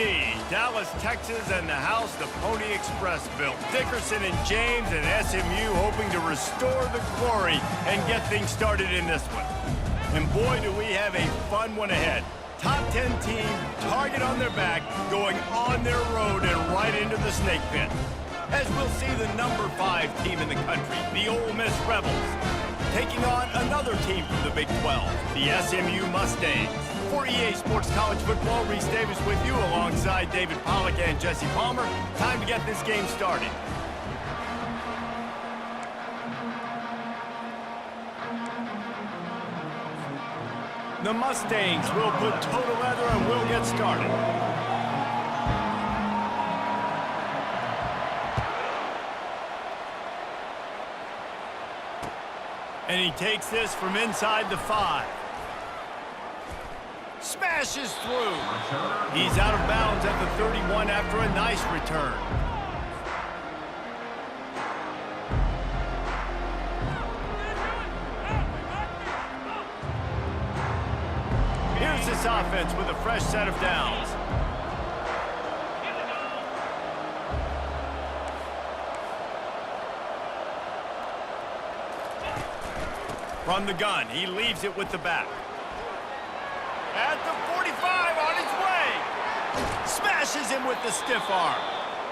indeed. Dallas, Texas, and the house the Pony Express built. Dickerson and James and SMU hoping to restore the glory and get things started in this one. And boy, do we have a fun one ahead. Top 10 team, target on their back, going on their road and right into the snake pit. As we'll see the number 5 team in the country, the Ole Miss Rebels, taking on another team from the Big 12, the SMU Mustangs. For EA Sports College Football, Reese Davis with you alongside David Pollack and Jesse Palmer. Time to get this game started. The Mustangs will put total leather and will get started. And he takes this from inside the 5. Smashes through. He's out of bounds at the 31 after a nice return. Here's this offense with a fresh set of downs. From the gun, he leaves it with the back. At the 45, on his way. Smashes him with the stiff arm.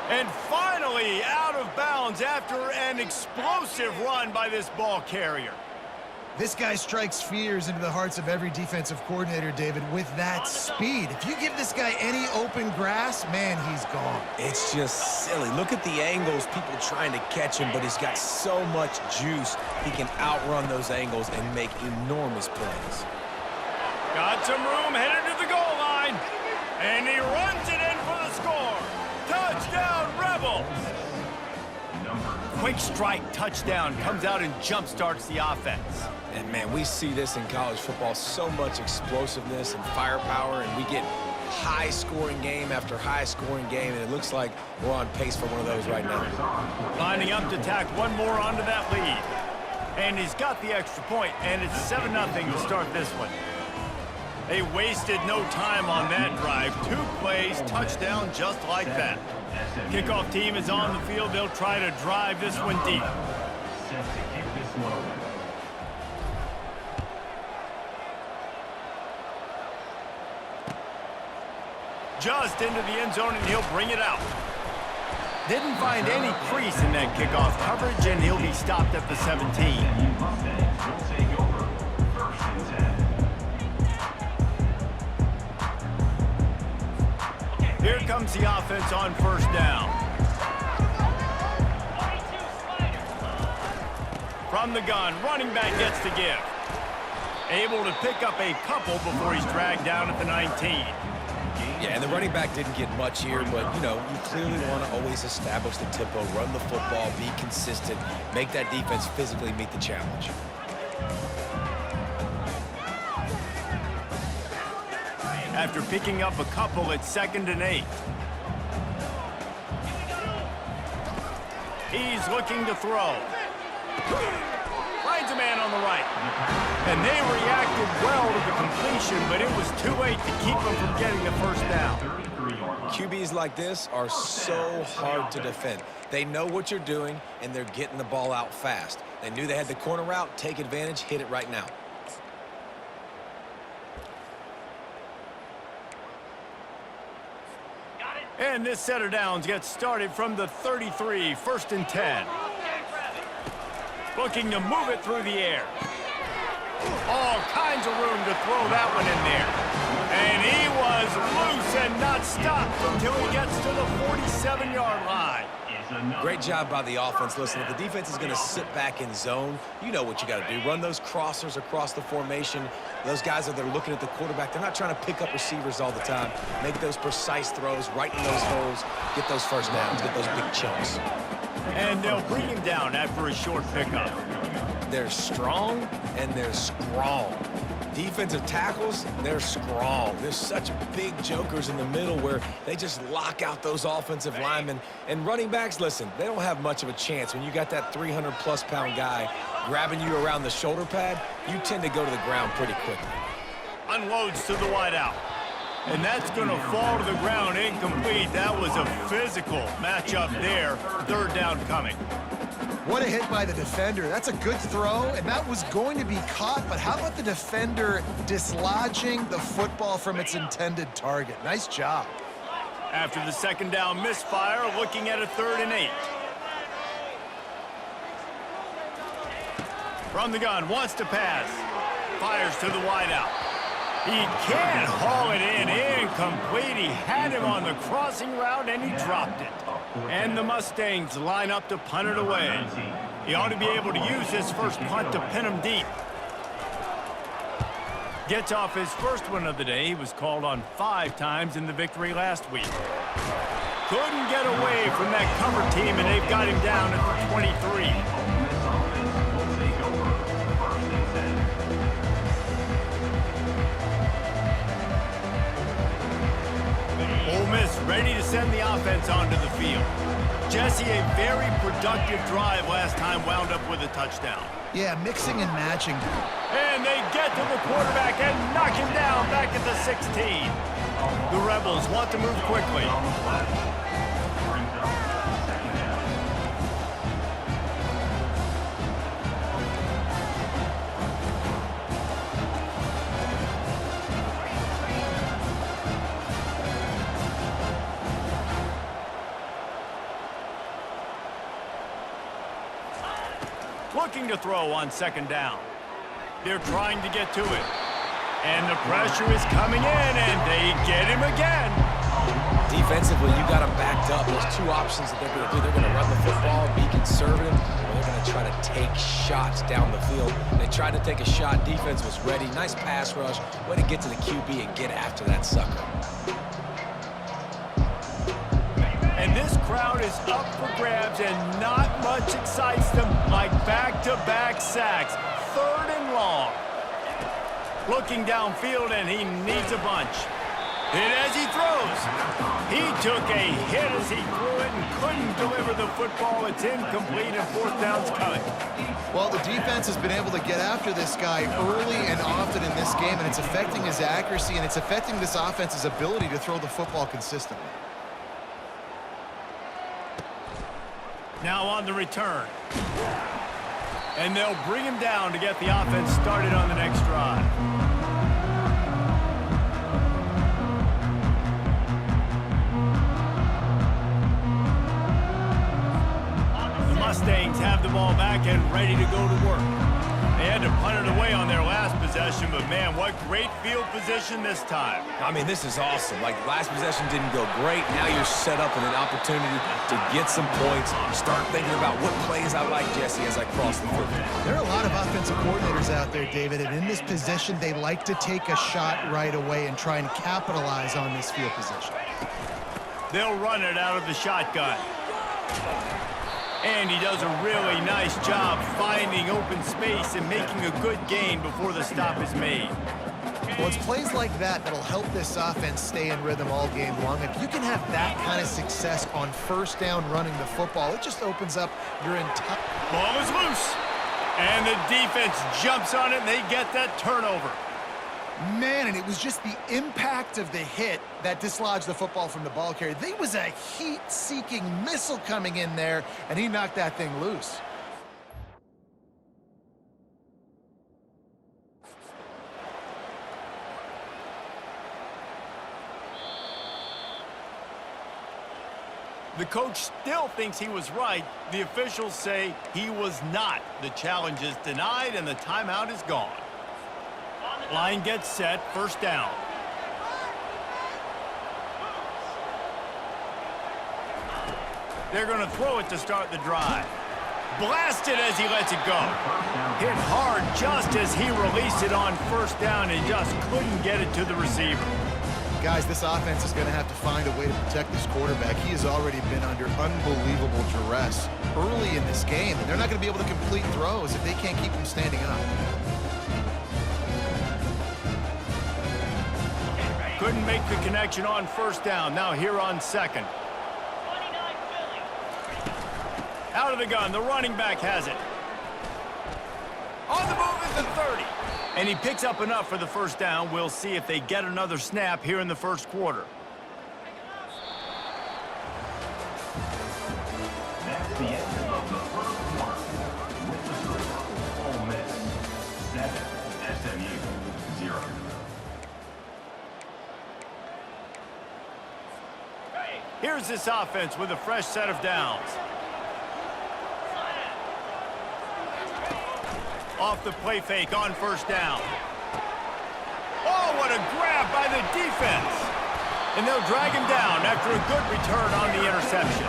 And finally out of bounds after an explosive run by this ball carrier. This guy strikes fears into the hearts of every defensive coordinator, David, with that speed. If you give this guy any open grass, man, he's gone. It's just silly. Look at the angles, people trying to catch him, but he's got so much juice. He can outrun those angles and make enormous plays. Got some room, headed to the goal line. And he runs it in for the score. Touchdown, Rebels! Quick strike touchdown comes out and jump-starts the offense. And, man, we see this in college football, so much explosiveness and firepower, and we get high-scoring game after high-scoring game, and it looks like we're on pace for one of those right now. Lining up to tack one more onto that lead. And he's got the extra point, and it's 7-0 to start this one. They wasted no time on that drive. 2 plays, touchdown just like that. Kickoff team is on the field. They'll try to drive this one deep. Just into the end zone, and he'll bring it out. Didn't find any crease in that kickoff coverage, and he'll be stopped at the 17. Here comes the offense on first down. From the gun, running back gets the give. Able to pick up a couple before he's dragged down at the 19. Yeah, and the running back didn't get much here, but, you know, you clearly want to always establish the tempo, run the football, be consistent, make that defense physically meet the challenge. After picking up a couple, it's 2nd and 8. He's looking to throw. Finds a man on the right. And they reacted well to the completion, but it was too late to keep them from getting the first down. QBs like this are so hard to defend. They know what you're doing, and they're getting the ball out fast. They knew they had the corner route, take advantage, hit it right now. And this set of downs gets started from the 33, 1st and 10. Looking to move it through the air. All kinds of room to throw that one in there. And he was loose and not stopped until he gets to the 47-yard line. Great job by the offense. Listen, if the defense is going to sit back in zone, you know what you got to do. Run those crossers across the formation. Those guys that are looking at the quarterback, they're not trying to pick up receivers all the time. Make those precise throws right in those holes. Get those first downs. Get those big chunks. And they'll bring him down after a short pickup. They're strong and they're strong. Defensive tackles, they're strong. There's such big jokers in the middle where they just lock out those offensive linemen. And running backs, listen, they don't have much of a chance. When you got that 300-plus pound guy grabbing you around the shoulder pad, you tend to go to the ground pretty quickly. Unloads to the wideout. And that's going to fall to the ground incomplete. That was a physical matchup there. Third down coming. What a hit by the defender. That's a good throw, and that was going to be caught, but how about the defender dislodging the football from its intended target? Nice job. After the second down misfire, looking at a 3rd and 8. From the gun, wants to pass. Fires to the wideout. He can't haul it in. Incomplete. He had him on the crossing route, and he dropped it. And the Mustangs line up to punt it away. He ought to be able to use his first punt to pin him deep. Gets off his first one of the day. He was called on 5 times in the victory last week. Couldn't get away from that cover team, and they've got him down at the 23. Ole Miss ready to send the offense onto the field. Jesse, a very productive drive last time, wound up with a touchdown. Yeah, mixing and matching. And they get to the quarterback and knock him down back at the 16. The Rebels want to move quickly. Looking to throw on 2nd down. They're trying to get to it. And the pressure is coming in, and they get him again. Defensively, you got them backed up. There's 2 options that they're going to do. They're going to run the football and be conservative, or they're going to try to take shots down the field. They tried to take a shot. Defense was ready. Nice pass rush. Way to get to the QB and get after that sucker. And this crowd is up for grabs, and not much excites them like back-to-back sacks. 3rd and long. Looking downfield, and he needs a bunch. Hit as he throws. He took a hit as he threw it and couldn't deliver the football. It's incomplete, and 4th down's coming. Well, the defense has been able to get after this guy early and often in this game, and it's affecting his accuracy, and it's affecting this offense's ability to throw the football consistently. Now on the return. And they'll bring him down to get the offense started on the next drive. The Mustangs have the ball back and ready to go to work. They had to punt it away on their last possession, but man, what great field position this time. I mean, this is awesome. Like, last possession didn't go great. Now you're set up with an opportunity to get some points. Start thinking about what plays I like, Jesse, as I cross the field. There are a lot of offensive coordinators out there, David, and in this position, they like to take a shot right away and try and capitalize on this field position. They'll run it out of the shotgun. And he does a really nice job finding open space and making a good gain before the stop is made. Well, it's plays like that that'll help this offense stay in rhythm all game long. If you can have that kind of success on 1st down running the football, it just opens up your entire... Ball is loose. And the defense jumps on it, and they get that turnover. Man, and it was just the impact of the hit that dislodged the football from the ball carrier. There was a heat-seeking missile coming in there, and he knocked that thing loose. The coach still thinks he was right. The officials say he was not. The challenge is denied, and the timeout is gone. Line gets set, 1st down. They're going to throw it to start the drive. Blasted as he lets it go. Hit hard just as he released it on 1st down and just couldn't get it to the receiver. Guys, this offense is going to have to find a way to protect this quarterback. He has already been under unbelievable duress early in this game, and they're not going to be able to complete throws if they can't keep him standing up. Couldn't make the connection on 1st down. Now here on 2nd. Out of the gun. The running back has it. On the move is the 30. And he picks up enough for the first down. We'll see if they get another snap here in the first quarter. That's the end of the first quarter. With the score, Ole Miss 7, SMU 0. Here's this offense with a fresh set of downs. Off the play fake on first down. Oh, what a grab by the defense. And they'll drag him down after a good return on the interception.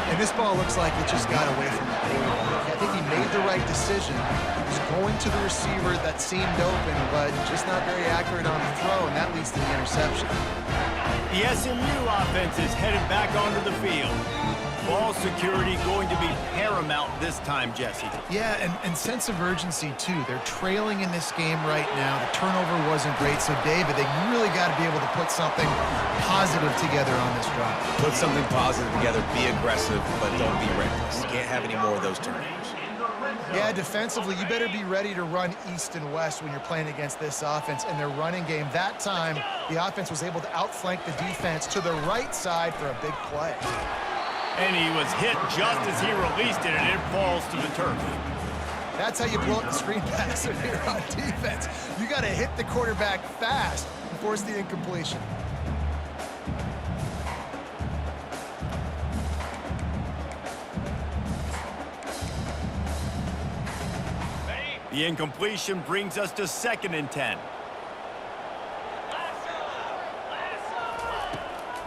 And this ball looks like it just got away from the quarterback. I think he made the right decision. He was going to the receiver that seemed open, but just not very accurate on the throw, and that leads to the interception. The SMU offense is headed back onto the field. Ball security going to be paramount this time, Jesse. Yeah, and sense of urgency, too. They're trailing in this game right now. The turnover wasn't great, so, David, they really got to be able to put something positive together on this drive. Put something positive together, be aggressive, but don't be reckless. You can't have any more of those turnovers. Yeah, defensively, you better be ready to run east and west when you're playing against this offense. In their running game, that time, the offense was able to outflank the defense to the right side for a big play. And he was hit just as he released it, and it falls to the turf. That's how you blow up the screen pass here on defense. You got to hit the quarterback fast and force the incompletion. The incompletion brings us to 2nd and 10.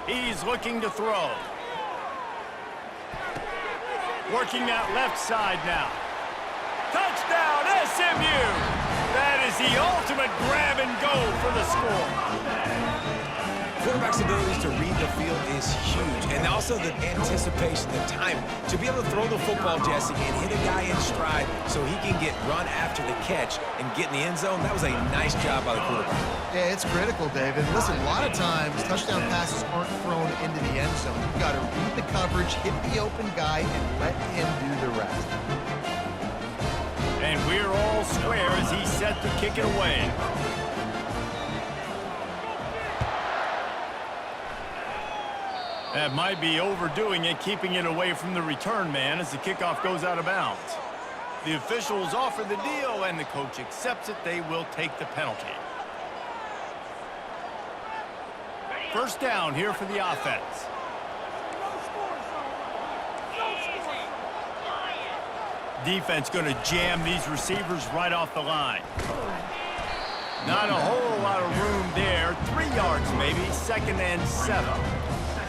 He's looking to throw. Working that left side now. Touchdown, SMU! That is the ultimate grab and go for the score. Quarterback's abilities to read the field is huge, and also the anticipation, the time to be able to throw the football, Jesse, and hit a guy in stride so he can get run after the catch and get in the end zone. That was a nice job by the quarterback. Yeah, it's critical, David. Listen, a lot of times touchdown passes aren't thrown into the end zone. You've got to read the coverage, hit the open guy, and let him do the rest. And we're all square as he's set to kick it away. That might be overdoing it, keeping it away from the return man as the kickoff goes out of bounds. The officials offer the deal, and the coach accepts it. They will take the penalty. First down here for the offense. Defense going to jam these receivers right off the line. Not a whole lot of room there. 3 yards maybe, 2nd and 7.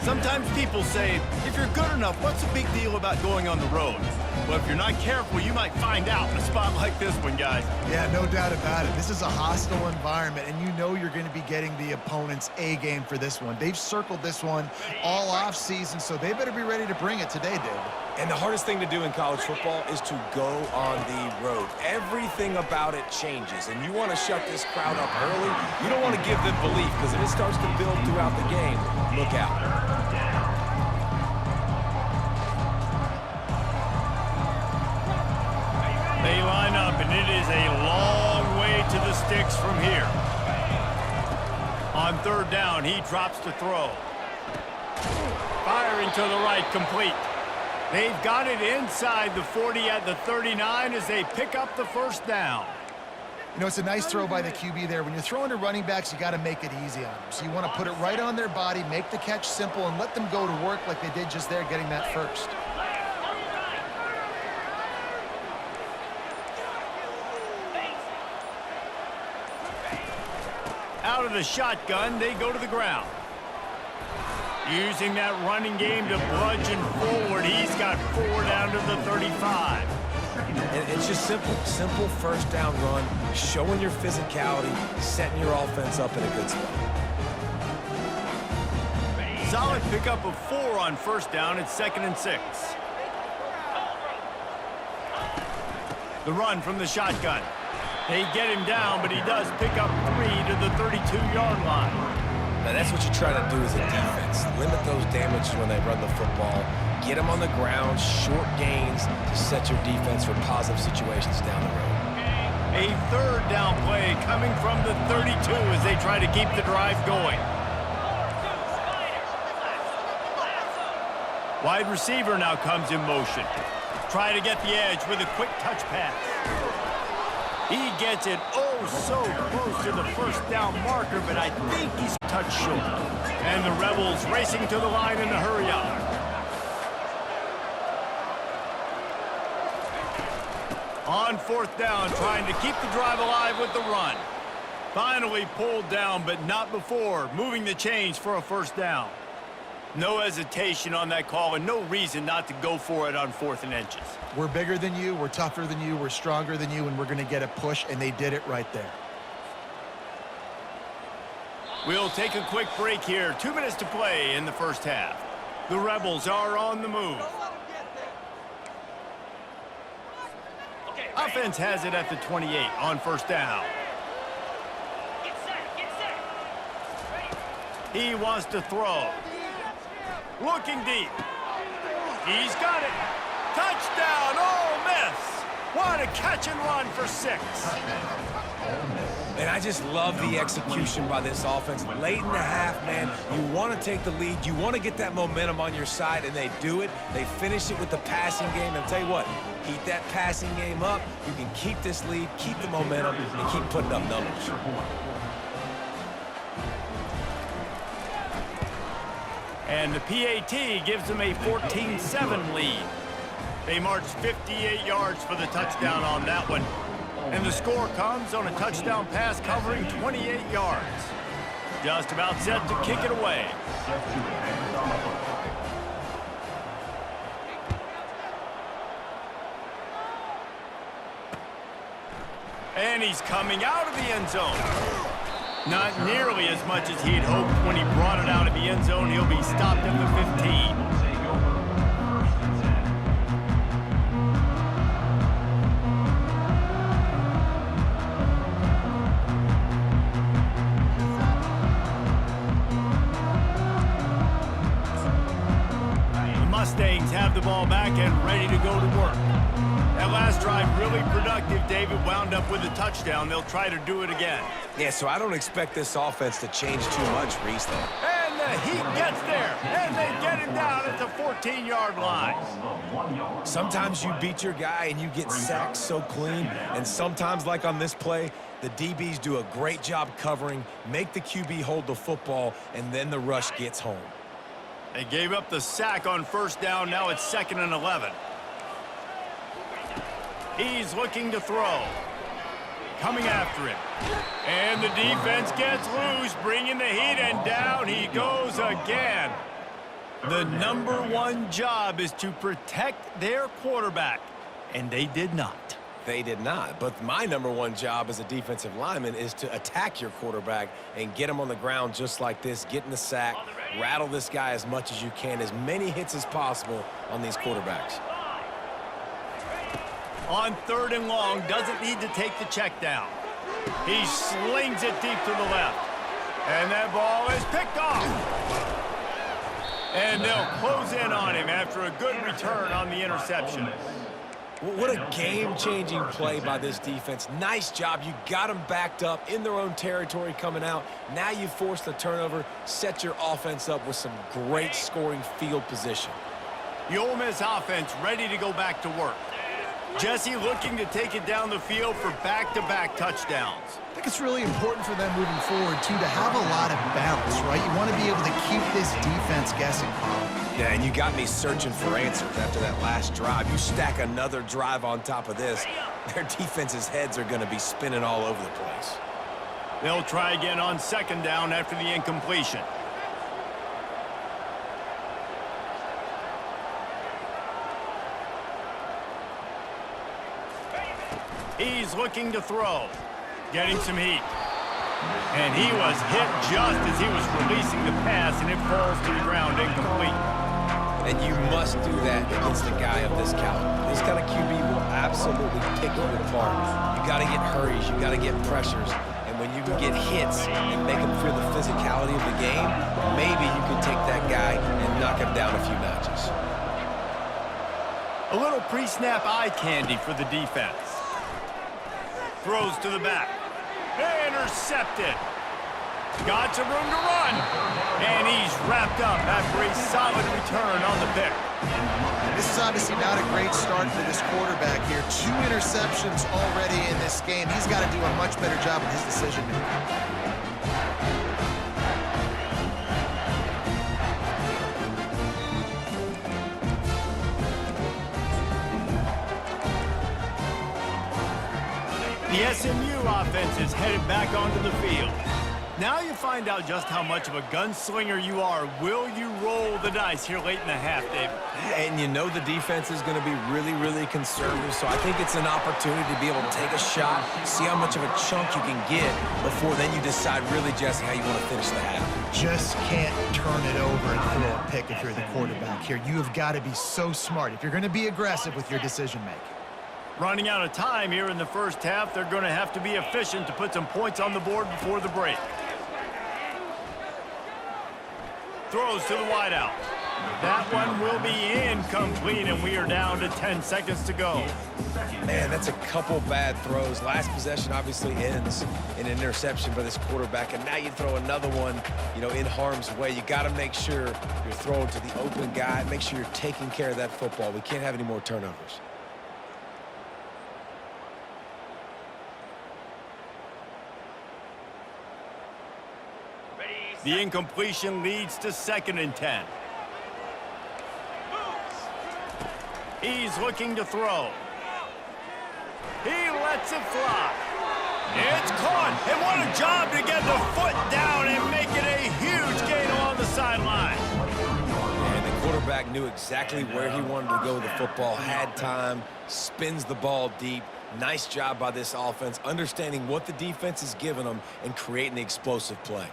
Sometimes people say, if you're good enough, what's the big deal about going on the road? Well, if you're not careful, you might find out in a spot like this one, guys. Yeah, no doubt about it. This is a hostile environment, and you know you're going to be getting the opponent's A game for this one. They've circled this one all offseason, so they better be ready to bring it today, David. And the hardest thing to do in college football is to go on the road. Everything about it changes, and you want to shut this crowd up early. You don't want to give them belief, because if it starts to build throughout the game, look out. They line up, and it is a long way to the sticks from here. On 3rd down, he drops to throw. Firing to the right, complete. They've got it inside the 40 at the 39 as they pick up the first down. You know, it's a nice throw by the QB there. When you're throwing to running backs, you got to make it easy on them. So you want to put it right on their body, make the catch simple, and let them go to work like they did just there, getting that first. Out of the shotgun, they go to the ground. Using that running game to bludgeon forward, he's got 4 down to the 35. And it's just simple. Simple first down run, showing your physicality, setting your offense up in a good spot. Solid pickup of 4 on first down at 2nd and 6. The run from the shotgun. They get him down, but he does pick up 3 to the 32-yard line. Now that's what you try to do as a defense. Limit those damages when they run the football. Get them on the ground, short gains to set your defense for positive situations down the road. A third down play coming from the 32 as they try to keep the drive going. Wide receiver now comes in motion. Try to get the edge with a quick touch pass. He gets it oh so close to the first down marker, but I think he's touched short. And the Rebels racing to the line in the hurry up. On fourth down, trying to keep the drive alive with the run. Finally pulled down, but not before moving the chains for a first down. No hesitation on that call and no reason not to go for it on 4th and inches. We're bigger than you, we're tougher than you, we're stronger than you, and we're going to get a push, and they did it right there. We'll take a quick break here. 2 minutes to play in the first half. The Rebels are on the move. Offense has it at the 28 on first down. He wants to throw. Looking deep. He's got it. Touchdown, Ole Miss. What a catch and run for 6. And I just love the execution by this offense. Late in the half, man, you want to take the lead. You want to get that momentum on your side, and they do it. They finish it with the passing game. And I'll tell you what, keep that passing game up. You can keep this lead, keep the momentum, and keep putting up numbers. And the PAT gives them a 14-7 lead. They marched 58 yards for the touchdown on that one. And the score comes on a touchdown pass covering 28 yards. Just about set to kick it away. And he's coming out of the end zone. Not nearly as much as he'd hoped when he brought it out of the end zone. He'll be stopped at the 15. Mustangs have the ball back and ready to go to work. That last drive really productive. David wound up with a touchdown. They'll try to do it again. Yeah, so I don't expect this offense to change too much, Reese, though. And the Heat gets there, and they get him down at the 14-yard line. Sometimes you beat your guy and you get sacked so clean, and sometimes, like on this play, the DBs do a great job covering, make the QB hold the football, and then the rush gets home. They gave up the sack on first down. Now it's 2nd and 11. He's looking to throw. Coming after him. And the defense gets loose, bringing the Heat, and down he goes again. The #1 job is to protect their quarterback, and they did not. They did not. But my #1 job as a defensive lineman is to attack your quarterback and get him on the ground just like this, get in the sack, rattle this guy as much as you can, as many hits as possible on these quarterbacks. On 3rd and long, doesn't need to take the check down. He slings it deep to the left. And that ball is picked off. And they'll close in on him after a good return on the interception. What a game-changing play by this defense. Nice job. You got them backed up in their own territory coming out. Now you force the turnover, set your offense up with some great scoring field position. The Ole Miss offense ready to go back to work. Jesse looking to take it down the field for back-to-back touchdowns. I think it's really important for them moving forward, too, to have a lot of balance, right? You want to be able to keep this defense guessing. Yeah, and you got me searching for answers after that last drive. You stack another drive on top of this, their defense's heads are going to be spinning all over the place. They'll try again on 2nd down after the incompletion. He's looking to throw. Getting some heat. And he was hit just as he was releasing the pass, and it falls to the ground incomplete. And you must do that against a guy of this caliber. This kind of QB will absolutely pick you apart. You got to get hurries. You got to get pressures. And when you can get hits and make them feel the physicality of the game, maybe you can take that guy and knock him down a few notches. A little pre-snap eye candy for the defense. Throws to the back. Intercepted. Got some room to run. And he's wrapped up after a solid return on the pick. This is obviously not a great start for this quarterback here. 2 interceptions already in this game. He's got to do a much better job with his decision-making. The SMU offense is headed back onto the field. Now you find out just how much of a gunslinger you are. Will you roll the dice here late in the half, David? And you know the defense is going to be really, really conservative, so I think it's an opportunity to be able to take a shot, see how much of a chunk you can get before then you decide really just how you want to finish the half. Just can't turn it over and throw a pick if you're the quarterback here. You have got to be so smart if you're going to be aggressive with your decision-making. Running out of time here in the first half, they're going to have to be efficient to put some points on the board before the break. Throws to the wideout. That one will be incomplete, and we are down to 10 seconds to go. Man, that's a couple bad throws. Last possession obviously ends in an interception by this quarterback, and now you throw another one, in harm's way. You got to make sure you're throwing to the open guy. Make sure you're taking care of that football. We can't have any more turnovers. The incompletion leads to 2nd and 10. He's looking to throw. He lets it fly. It's caught. And what a job to get the foot down and make it a huge gain along the sideline. And the quarterback knew exactly where he wanted to go with the football, had time, spins the ball deep. Nice job by this offense, understanding what the defense is giving them and creating the explosive play.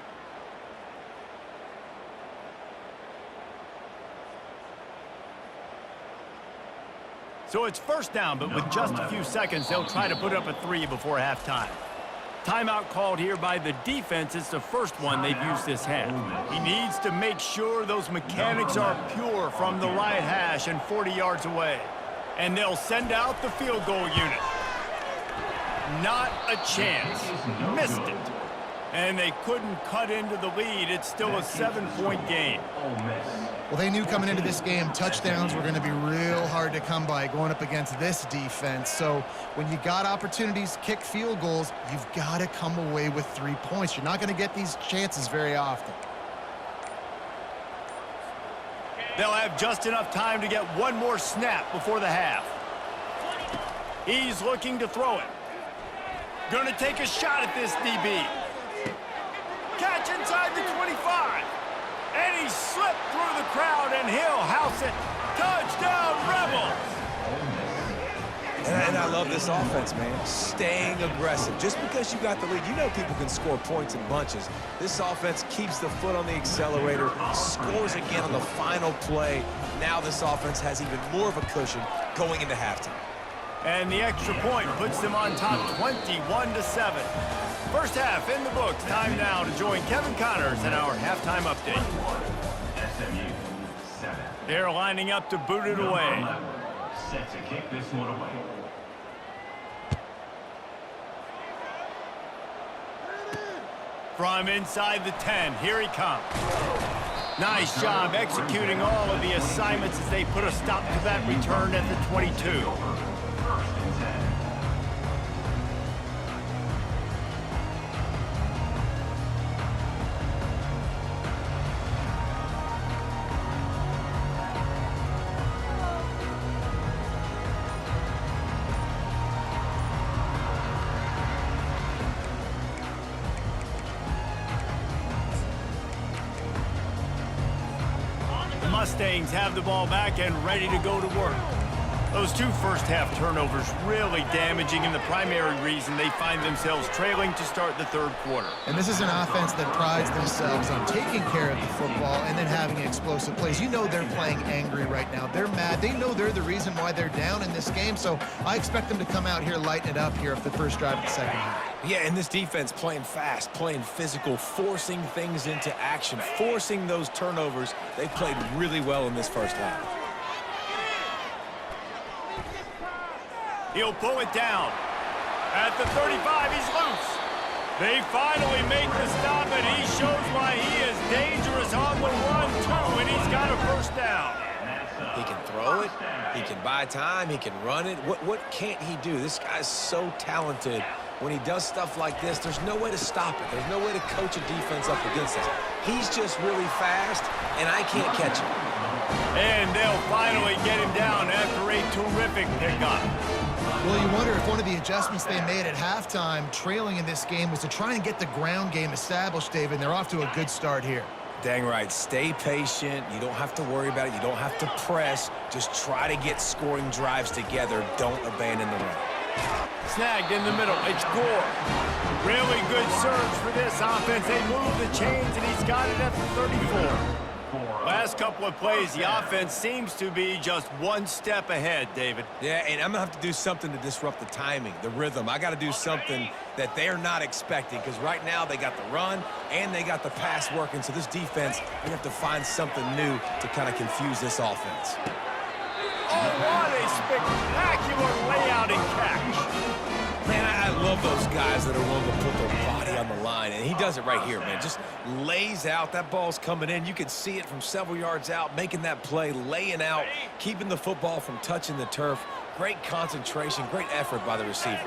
So it's first down, but with just a few seconds, they'll try to put up a 3 before halftime. Timeout called here by the defense. It's the first one they've used this half. He needs to make sure those mechanics are pure from the right hash and 40 yards away. And they'll send out the field goal unit. Not a chance. Missed it. And they couldn't cut into the lead. It's still a 7-point game. Well, they knew coming into this game touchdowns were going to be real hard to come by going up against this defense. So when you got opportunities to kick field goals, you've got to come away with 3 points. You're not going to get these chances very often. They'll have just enough time to get one more snap before the half. He's looking to throw it. Going to take a shot at this DB. Catch inside the 25. And he slipped through the crowd, and he'll house it. Touchdown, Rebels! And I love this offense, man. Staying aggressive. Just because you got the lead, you know people can score points in bunches. This offense keeps the foot on the accelerator, scores again on the final play. Now this offense has even more of a cushion going into halftime. And the extra point puts them on top 21-7. First half in the books. Time now to join Kevin Connors in our halftime update. SMU 7. They're lining up to boot it away. Set to kick this one away. From inside the 10, here he comes. Nice job executing all of the assignments as they put a stop to that return at the 22. Mustangs have the ball back and ready to go to work. Those 2 first-half turnovers really damaging, and the primary reason they find themselves trailing to start the third quarter. And this is an offense that prides themselves on taking care of the football and then having explosive plays. You know they're playing angry right now. They're mad. They know they're the reason why they're down in this game, so I expect them to come out here, lighten it up here for the first drive of the second half. Yeah, and this defense playing fast, playing physical, forcing things into action, forcing those turnovers. They played really well in this first half. He'll pull it down. At the 35, he's loose. They finally make the stop, and he shows why he is dangerous on the run, too, and he's got a first down. He can throw it, he can buy time, he can run it. What can't he do? This guy's so talented. When he does stuff like this, there's no way to stop it. There's no way to coach a defense up against this. He's just really fast, and I can't catch him. And they'll finally get him down after a terrific pickup. Well, you wonder if one of the adjustments they made at halftime, trailing in this game, was to try and get the ground game established, David. They're off to a good start here. Dang right. Stay patient. You don't have to worry about it. You don't have to press. Just try to get scoring drives together. Don't abandon the run. Snagged in the middle. It's Gore. Really good surge for this offense. They move the chains, and he's got it at the 34. Last couple of plays, the offense seems to be just one step ahead, David. Yeah, and I'm going to have to do something to disrupt the timing, the rhythm. I got to do something that they're not expecting, because right now they got the run and they got the pass working. So this defense, we have to find something new to kind of confuse this offense. Oh, what a spectacular layout and catch. Man, I love those guys that are willing to put their body on the line, and he does it right here, man. Just lays out. That ball's coming in. You can see it from several yards out, making that play, laying out, keeping the football from touching the turf. Great concentration, great effort by the receiver.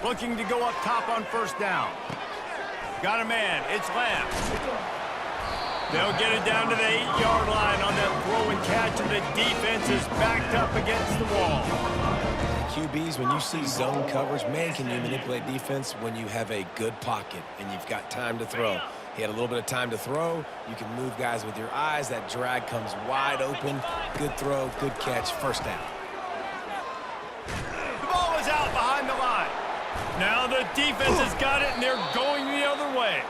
Looking to go up top on first down. Got a man. It's Lamb. They'll get it down to the 8-yard line on that throw and catch, and the defense is backed up against the wall. QBs, when you see zone coverage, man, can you manipulate defense when you have a good pocket and you've got time to throw. He had a little bit of time to throw. You can move guys with your eyes. That drag comes wide open. Good throw, good catch, first down. The ball is out behind the line. Now the defense has got it, and they're going the other way.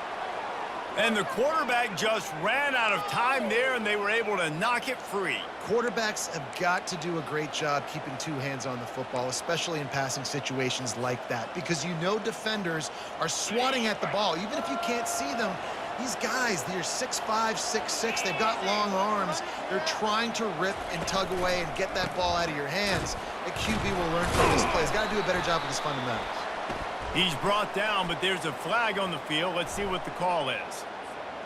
And the quarterback just ran out of time there, and they were able to knock it free. Quarterbacks have got to do a great job keeping two hands on the football, especially in passing situations like that, because you know defenders are swatting at the ball. Even if you can't see them, these guys, they're 6'5", 6'6", they've got long arms. They're trying to rip and tug away and get that ball out of your hands. A QB will learn from this play. He's got to do a better job with his fundamentals. He's brought down, but there's a flag on the field. Let's see what the call is.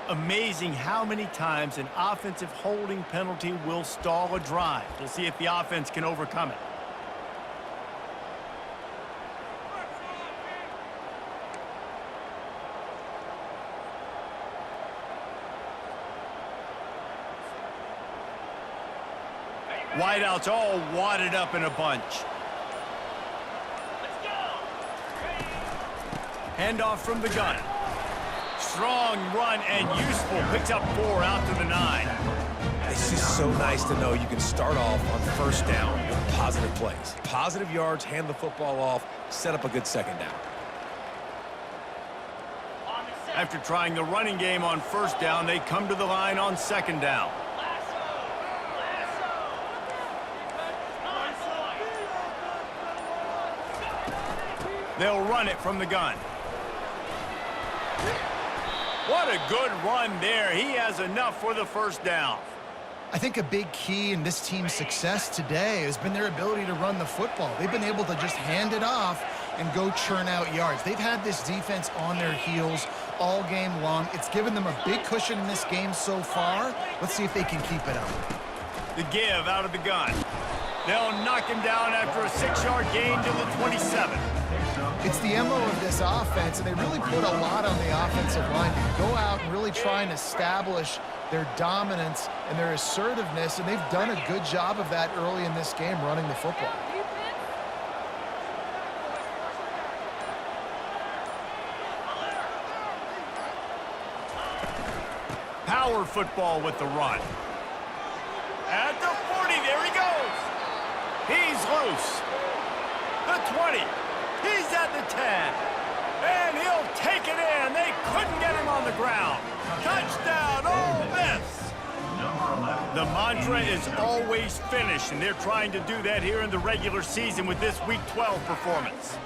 Amazing how many times an offensive holding penalty will stall a drive. We'll see if the offense can overcome it. Wideouts all wadded up in a bunch. Handoff from the gun. Strong run and useful. Picks up 4 out to the 9. It's just so nice to know you can start off on first down with positive plays. Positive yards, hand the football off, set up a good second down. After trying the running game on first down, they come to the line on second down. They'll run it from the gun. What a good run there. He has enough for the first down. I think a big key in this team's success today has been their ability to run the football. They've been able to just hand it off and go churn out yards. They've had this defense on their heels all game long. It's given them a big cushion in this game so far. Let's see if they can keep it up. The give out of the gun. They'll knock him down after a 6-yard gain to the 27. It's the MO of this offense, and they really put a lot on the offensive line to go out and really try and establish their dominance and their assertiveness, and they've done a good job of that early in this game, running the football. Power football with the run. At the 40, there he goes. He's loose. The 20. He's at the 10. And he'll take it in. They couldn't get him on the ground. Touchdown, Ole Miss. The mantra is always finish, and they're trying to do that here in the regular season with this Week 12 performance.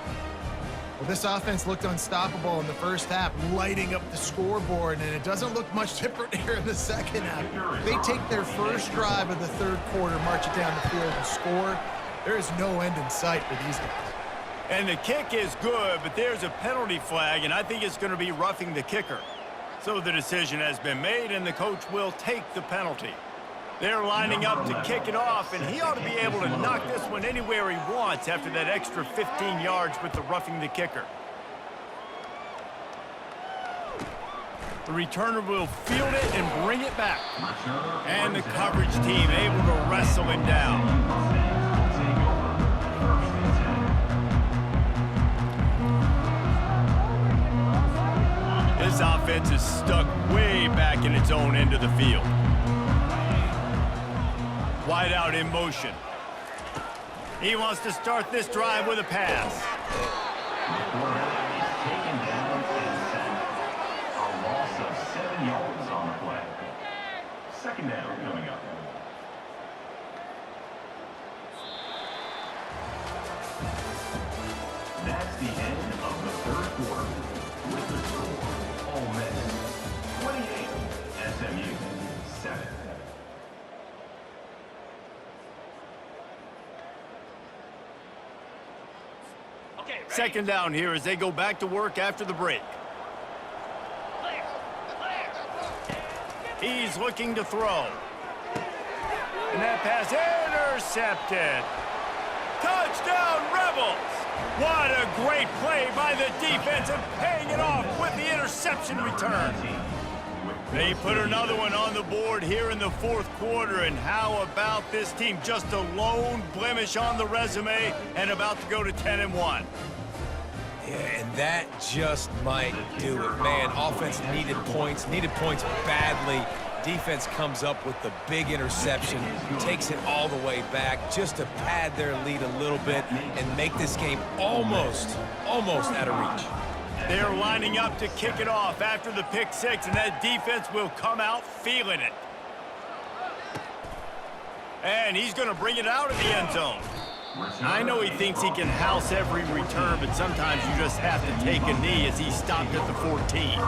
Well, this offense looked unstoppable in the first half, lighting up the scoreboard, and it doesn't look much different here in the second half. They take their first drive of the third quarter, march it down the field, and score. There is no end in sight for these guys. And the kick is good, but there's a penalty flag, and I think it's going to be roughing the kicker. So the decision has been made, and the coach will take the penalty. They're lining up to kick it off, and he ought to be able to knock this one anywhere he wants after that extra 15 yards with the roughing the kicker. The returner will field it and bring it back. And the coverage team able to wrestle him down. This offense is stuck way back in its own end of the field. Wide out in motion. He wants to start this drive with a pass. The quarterback is taken down and sacked. A loss of 7 yards on the play. Second down coming up. That's the end of the third quarter. With the score, Ole Miss 28, SMU 7. Second down here as they go back to work after the break. He's looking to throw. And that pass intercepted. Touchdown, Rebels! What a great play by the defense and paying it off with the interception return. They put another one on the board here in the fourth quarter, and how about this team? Just a lone blemish on the resume and about to go to 10-1. Yeah, and that just might do it. Man, offense needed points badly. Defense comes up with the big interception, takes it all the way back just to pad their lead a little bit and make this game almost out of reach. They're lining up to kick it off after the pick six, and that defense will come out feeling it. And he's going to bring it out of the end zone. I know he thinks he can house every return, but sometimes you just have to take a knee as he stopped at the 14.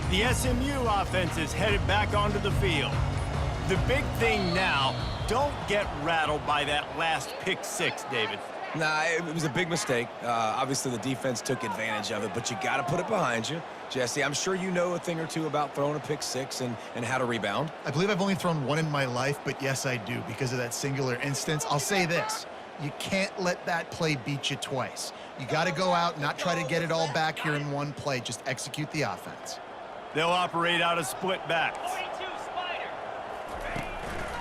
The SMU offense is headed back onto the field. The big thing now, don't get rattled by that last pick six, David. Nah, it was a big mistake. Obviously, the defense took advantage of it, but you got to put it behind you. Jesse, I'm sure you know a thing or two about throwing a pick six and how to rebound. I believe I've only thrown one in my life, but yes, I do because of that singular instance. I'll say this. You can't let that play beat you twice. You got to go out and not try to get it all back here in one play. Just execute the offense. They'll operate out of split backs.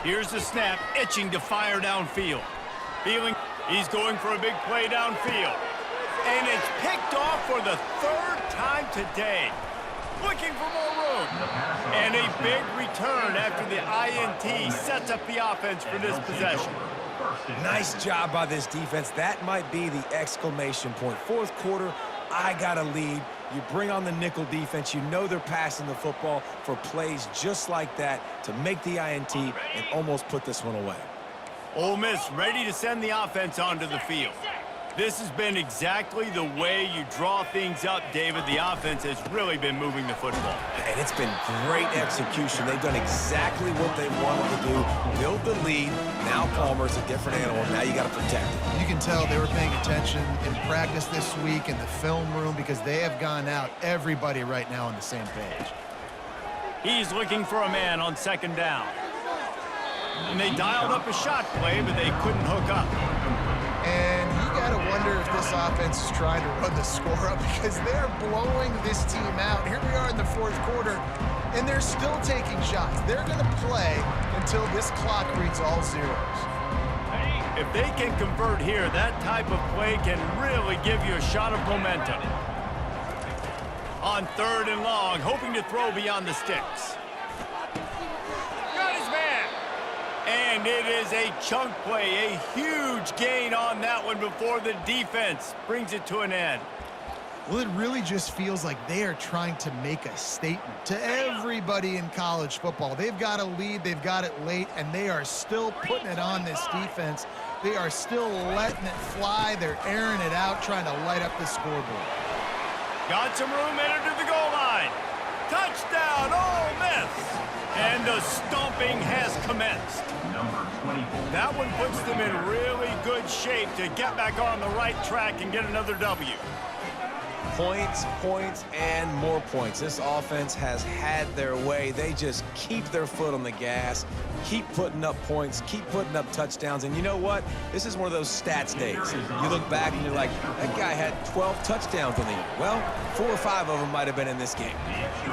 Here's the snap, itching to fire downfield. He's going for a big play downfield. And it's picked off for the third time today. Looking for more room. And a big return after the INT sets up the offense for this possession. Nice job by this defense. That might be the exclamation point. Fourth quarter, I got a lead. You bring on the nickel defense. You know they're passing the football for plays just like that to make the INT and almost put this one away. Ole Miss ready to send the offense onto the field. This has been exactly the way you draw things up, David. The offense has really been moving the football. And it's been great execution. They've done exactly what they wanted to do. Build the lead. Now Palmer's a different animal. Now you got to protect it. You can tell they were paying attention in practice this week in the film room because they have gone out, everybody right now on the same page. He's looking for a man on second down. And they dialed up a shot play, but they couldn't hook up. And you got to wonder if this offense is trying to run the score up because they're blowing this team out. Here we are in the fourth quarter, and they're still taking shots. They're going to play until this clock reads all zeros. If they can convert here, that type of play can really give you a shot of momentum. On third and long, hoping to throw beyond the sticks. Got his man. And And it is a chunk play, a huge gain on that one before the defense brings it to an end. Well, it really just feels like they are trying to make a statement to everybody in college football. They've got a lead, they've got it late, and they are still putting it on this defense. They are still letting it fly. They're airing it out, trying to light up the scoreboard. Got some room, entered to the goal line. Touchdown, Ole Miss! And the stomping has commenced. Number 24. That one puts them in really good shape to get back on the right track and get another W. Points, points, and more points. This offense has had their way. They just keep their foot on the gas, keep putting up points, keep putting up touchdowns. And you know what? This is one of those stats days. You look back and you're like, that guy had 12 touchdowns in the year. Well, 4 or 5 of them might have been in this game.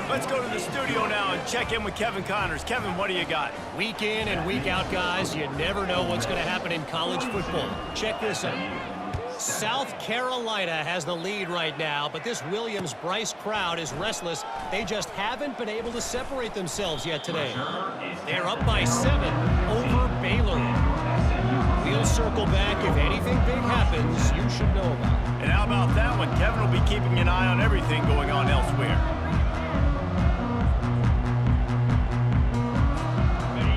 Let's go to the studio now and check in with Kevin Connors. Kevin, what do you got? Week in and week out, guys, you never know what's going to happen in college football. Check this out. South Carolina has the lead right now, but this Williams-Bryce crowd is restless. They just haven't been able to separate themselves yet today. They're up by 7 over Baylor. We'll circle back if anything big happens you should know about. And how about that one? Kevin will be keeping an eye on everything going on elsewhere.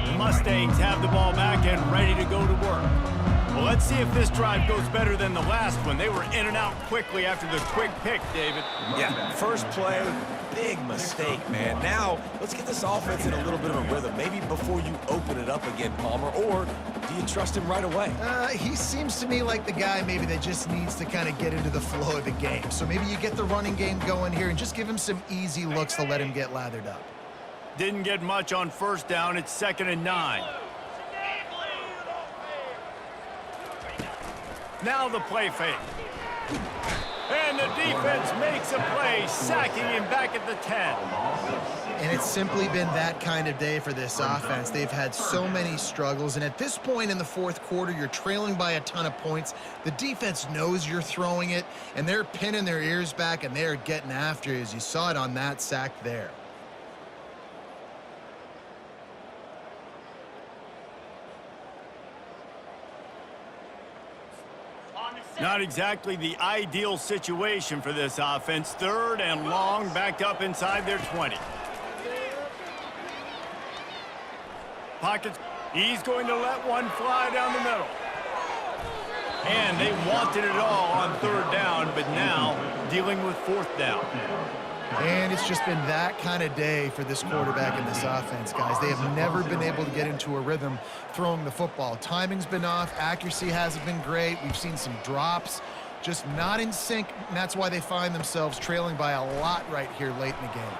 The Mustangs have the ball back and ready to go to work. Well, let's see if this drive goes better than the last one. They were in and out quickly after the quick pick, David. Yeah, first play, big mistake, man. Now, let's get this offense in a little bit of a rhythm. Maybe before you open it up again, Palmer, or do you trust him right away? He seems to me like the guy maybe that just needs to kind of get into the flow of the game. So maybe you get the running game going here and just give him some easy looks to let him get lathered up. Didn't get much on first down. It's 2nd and 9. Now the play fake. And the defense makes a play, sacking him back at the 10. And it's simply been that kind of day for this offense. They've had so many struggles, and at this point in the fourth quarter, you're trailing by a ton of points. The defense knows you're throwing it, and they're pinning their ears back, and they're getting after it, as you saw it on that sack there. Not exactly the ideal situation for this offense. 3rd and long, backed up inside their 20. Pockets. He's going to let one fly down the middle. And they wanted it all on 3rd down, but now dealing with 4th down. And it's just been that kind of day for this quarterback and this offense, guys. They have never been able to get into a rhythm throwing the football. Timing's been off. Accuracy hasn't been great. We've seen some drops, just not in sync, and that's why they find themselves trailing by a lot right here late in the game.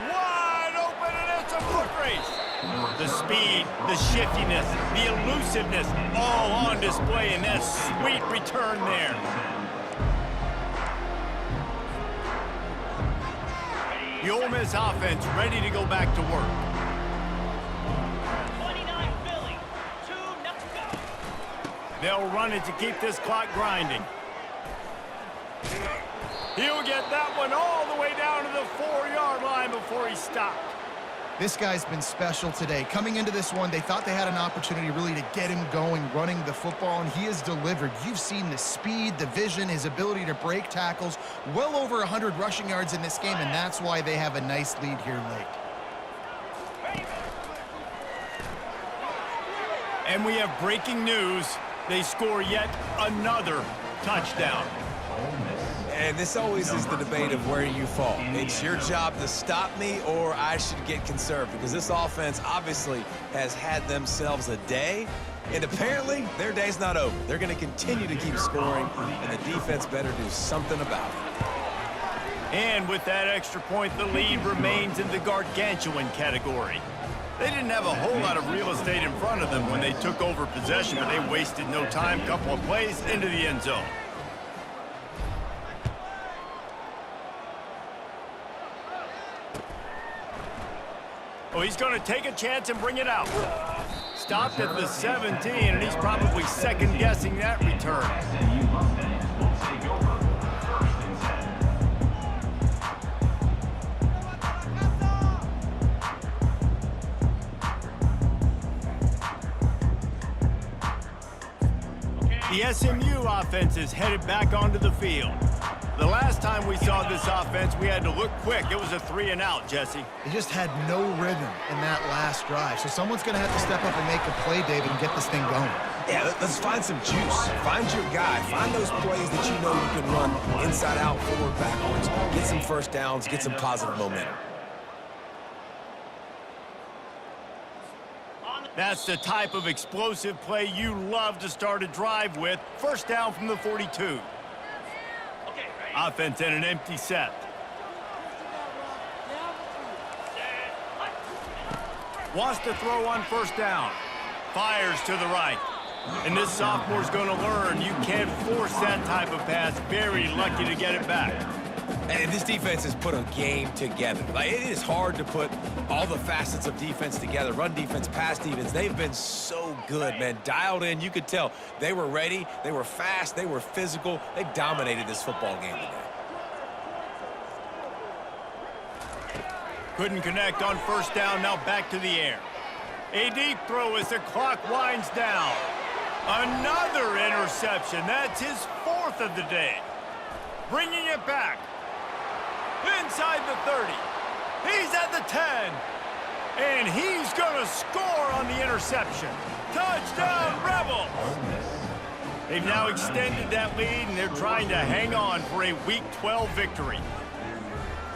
Wide open, and it's a foot race. The speed, the shiftiness, the elusiveness, all on display in that sweet return there. The Ole Miss offense ready to go back to work. 29 Philly, 2-0. They'll run it to keep this clock grinding. He'll get that one all the way down to the 4-yard line before he stopped. This guy's been special today. Coming into this one, they thought they had an opportunity really to get him going, running the football, and he has delivered. You've seen the speed, the vision, his ability to break tackles, well over 100 rushing yards in this game, and that's why they have a nice lead here late. And we have breaking news. They score yet another touchdown. And this always is the debate of where you fall. It's your job to stop me, or I should get conserved, because this offense obviously has had themselves a day, and apparently their day's not over. They're going to continue to keep scoring, and the defense better do something about it. And with that extra point, the lead remains in the gargantuan category. They didn't have a whole lot of real estate in front of them when they took over possession, but they wasted no time. Couple of plays into the end zone. Oh, he's going to take a chance and bring it out. Stopped at the 17, and he's probably second-guessing that return. SMU Mustangs will take over 1st and 10. The SMU offense is headed back onto the field. The last time we saw this offense, we had to look quick. It was a 3-and-out, Jesse. They just had no rhythm in that last drive. So someone's going to have to step up and make a play, David, and get this thing going. Yeah, let's find some juice. Find your guy. Find those plays that you know you can run inside out, forward, backwards. Get some first downs. Get some positive momentum. That's the type of explosive play you love to start a drive with. First down from the 42. Offense in an empty set. Wants to throw on first down. Fires to the right. And this sophomore's going to learn you can't force that type of pass. Very lucky to get it back. And this defense has put a game together. Like, it is hard to put all the facets of defense together. Run defense, pass defense. They've been so good, man. Dialed in. You could tell they were ready. They were fast. They were physical. They dominated this football game today. Couldn't connect on first down. Now back to the air. A deep throw as the clock winds down. Another interception. That's his 4th of the day. Bringing it back. Inside the 30. He's at the 10. And he's going to score on the interception. Touchdown, Rebels! They've now extended that lead, and they're trying to hang on for a Week 12 victory.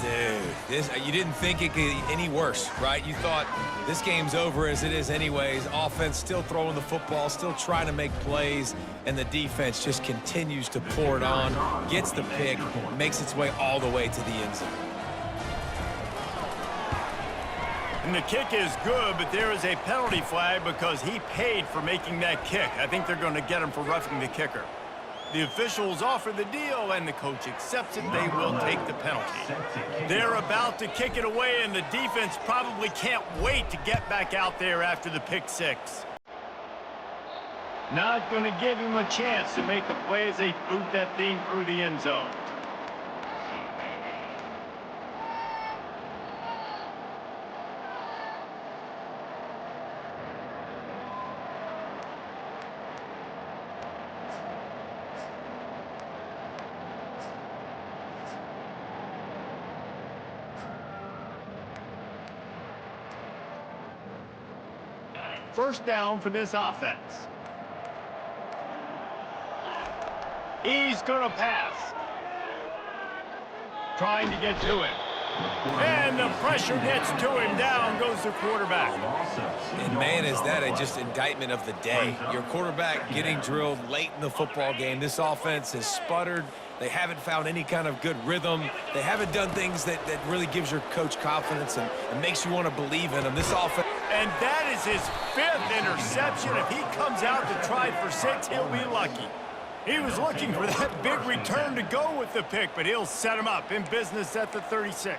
Dude, you didn't think it could get any worse, right? You thought this game's over as it is anyways. Offense still throwing the football, still trying to make plays, and the defense just continues to pour it on, gets the pick, makes its way all the way to the end zone. And the kick is good, but there is a penalty flag because he paid for making that kick. I think they're going to get him for roughing the kicker. The officials offer the deal, and the coach accepts it. They will take the penalty. They're about to kick it away, and the defense probably can't wait to get back out there after the pick six. Not going to give him a chance to make a play as they boot that thing through the end zone. First down for this offense. He's going to pass. Trying to get to him. And the pressure gets to him. Down goes the quarterback. And, man, is that just indictment of the day. Your quarterback getting drilled late in the football game. This offense has sputtered. They haven't found any kind of good rhythm. They haven't done things that really gives your coach confidence and makes you want to believe in them. This offense. And that is his 5th interception. If he comes out to try for 6, he'll be lucky. He was looking for that big return to go with the pick, but he'll set him up in business at the 36.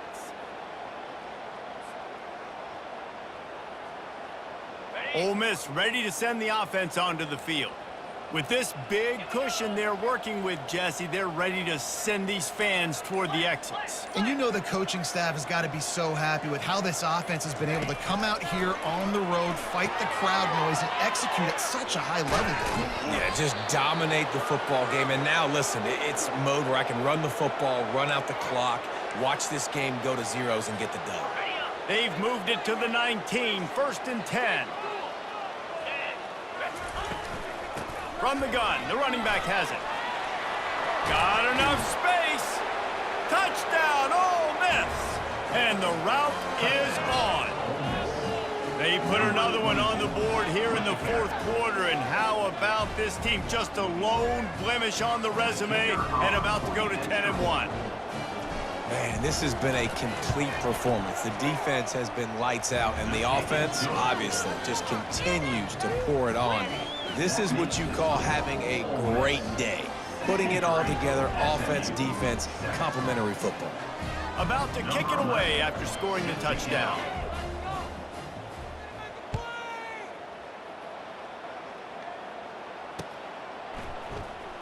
Ole Miss ready to send the offense onto the field. With this big cushion they're working with, Jesse, they're ready to send these fans toward the exits. And you know the coaching staff has got to be so happy with how this offense has been able to come out here on the road, fight the crowd noise, and execute at such a high level. Yeah, just dominate the football game. And now, listen, it's mode where I can run the football, run out the clock, watch this game go to zeros and get the dub. They've moved it to the 19, 1st and 10. From the gun, the running back has it. Got enough space. Touchdown, Ole Miss. And the route is on. They put another one on the board here in the 4th quarter. And how about this team? Just a lone blemish on the resume and about to go to 10-1. Man, this has been a complete performance. The defense has been lights out, and the offense, obviously, just continues to pour it on. This is what you call having a great day. Putting it all together, offense, defense, complementary football. About to kick it away after scoring the touchdown.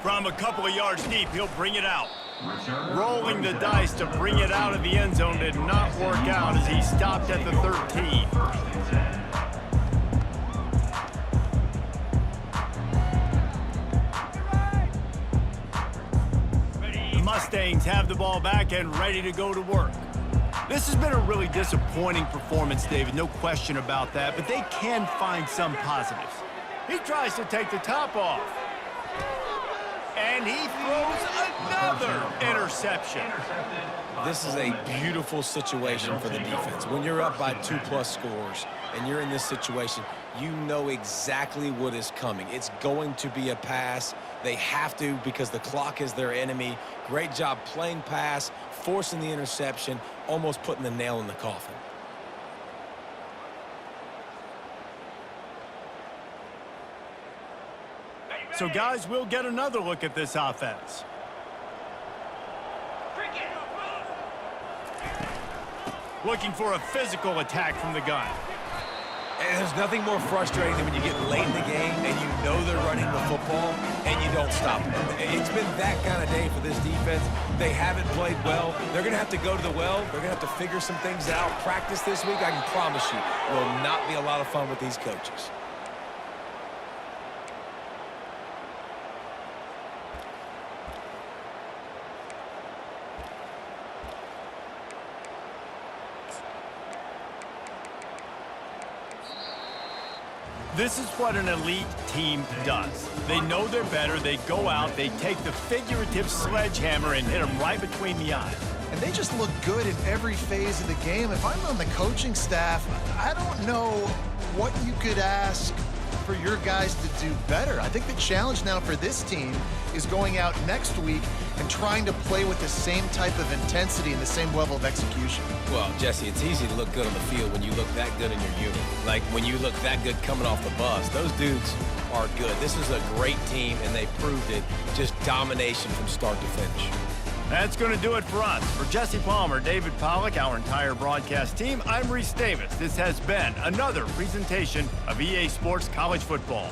From a couple of yards deep, he'll bring it out. Rolling the dice to bring it out of the end zone did not work out as he stopped at the 13. Mustangs have the ball back and ready to go to work. This has been a really disappointing performance, David, no question about that, but they can find some positives. He tries to take the top off. And he throws another interception. This is a beautiful situation for the defense. When you're up by 2+ scores and you're in this situation, you know exactly what is coming. It's going to be a pass. They have to because the clock is their enemy. Great job playing pass, forcing the interception, almost putting the nail in the coffin. So, guys, we'll get another look at this offense. Looking for a physical attack from the gun. And there's nothing more frustrating than when you get late in the game and you know they're running the football and you don't stop them. It's been that kind of day for this defense. They haven't played well. They're going to have to go to the well. They're going to have to figure some things out. Practice this week, I can promise you, will not be a lot of fun with these coaches. This is what an elite team does. They know they're better, they go out, they take the figurative sledgehammer and hit them right between the eyes. And they just look good in every phase of the game. If I'm on the coaching staff, I don't know what you could ask for your guys to do better. I think the challenge now for this team is going out next week and trying to play with the same type of intensity and the same level of execution. Well, Jesse, it's easy to look good on the field when you look that good in your unit. Like when you look that good coming off the bus. Those dudes are good. This is a great team, and they proved it. Just domination from start to finish. That's going to do it for us. For Jesse Palmer, David Pollack, our entire broadcast team, I'm Reese Davis. This has been another presentation of EA Sports College Football.